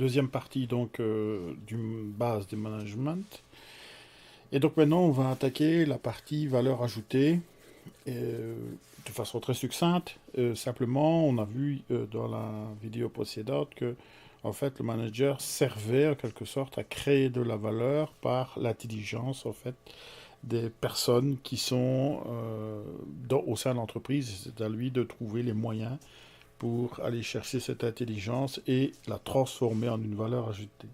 deuxième partie donc du base du management. Et donc maintenant, on va attaquer la partie valeur ajoutée de façon très succincte. Simplement, on a vu dans la vidéo précédente que en fait, le manager servait en quelque sorte à créer de la valeur par l'intelligence en fait des personnes qui sont au sein de l'entreprise. C'est à lui de trouver les moyens pour aller chercher cette intelligence et la transformer en une valeur ajoutée.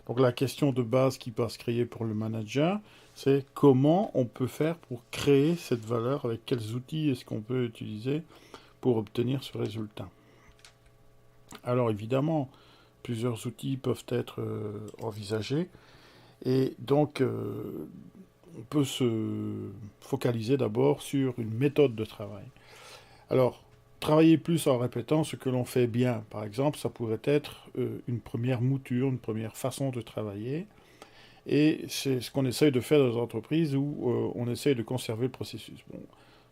Donc la question de base qui va se créer pour le manager, c'est comment on peut faire pour créer cette valeur, avec quels outils est-ce qu'on peut utiliser pour obtenir ce résultat. Alors évidemment, plusieurs outils peuvent être envisagés et donc on peut se focaliser d'abord sur une méthode de travail. Alors, travailler plus en répétant ce que l'on fait bien, par exemple, ça pourrait être une première mouture, une première façon de travailler. Et c'est ce qu'on essaye de faire dans les entreprises où on essaye de conserver le processus. Bon,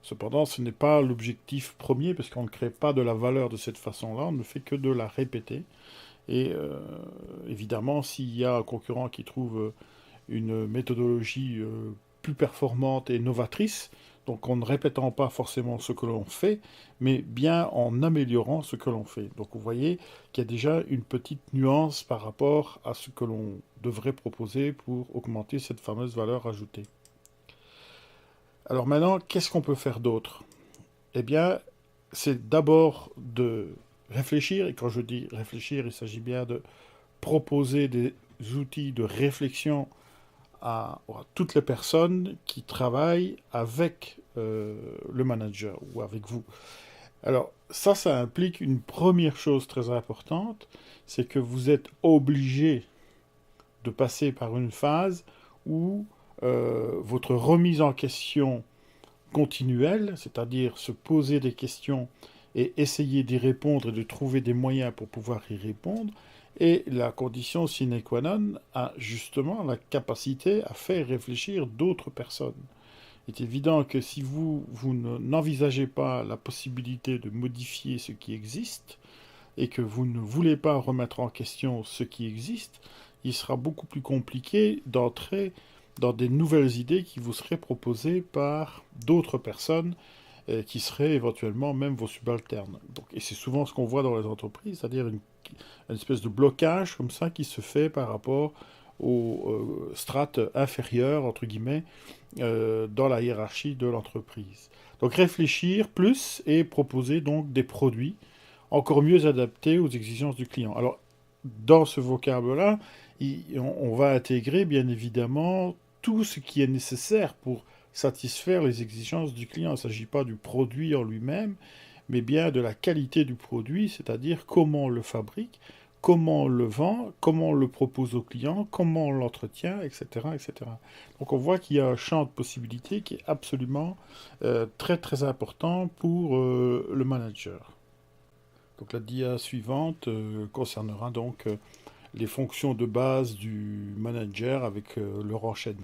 cependant, ce n'est pas l'objectif premier, parce qu'on ne crée pas de la valeur de cette façon-là, on ne fait que de la répéter. Et évidemment, s'il y a un concurrent qui trouve une méthodologie plus performante et novatrice, donc en ne répétant pas forcément ce que l'on fait, mais bien en améliorant ce que l'on fait. Donc vous voyez qu'il y a déjà une petite nuance par rapport à ce que l'on devrait proposer pour augmenter cette fameuse valeur ajoutée. Alors maintenant, qu'est-ce qu'on peut faire d'autre? Eh bien, c'est d'abord de réfléchir, et quand je dis réfléchir, il s'agit bien de proposer des outils de réflexion à toutes les personnes qui travaillent avec le manager ou avec vous. Alors ça implique une première chose très importante, c'est que vous êtes obligé de passer par une phase où votre remise en question continuelle, c'est-à-dire se poser des questions et essayer d'y répondre et de trouver des moyens pour pouvoir y répondre, et la condition sine qua non a justement la capacité à faire réfléchir d'autres personnes. Il est évident que si vous n'envisagez pas la possibilité de modifier ce qui existe, et que vous ne voulez pas remettre en question ce qui existe, il sera beaucoup plus compliqué d'entrer dans des nouvelles idées qui vous seraient proposées par d'autres personnes qui seraient éventuellement même vos subalternes. Donc, et c'est souvent ce qu'on voit dans les entreprises, c'est-à-dire une espèce de blocage comme ça qui se fait par rapport aux strates inférieures, entre guillemets, dans la hiérarchie de l'entreprise. Donc réfléchir plus et proposer donc des produits encore mieux adaptés aux exigences du client. Alors, dans ce vocable-là, on va intégrer bien évidemment tout ce qui est nécessaire pour satisfaire les exigences du client. Il ne s'agit pas du produit en lui-même, mais bien de la qualité du produit, c'est-à-dire comment on le fabrique, comment on le vend, comment on le propose au client, comment on l'entretient, etc., etc. Donc on voit qu'il y a un champ de possibilités qui est absolument très très important pour le manager. Donc la dia suivante concernera donc les fonctions de base du manager avec leur enchaînement.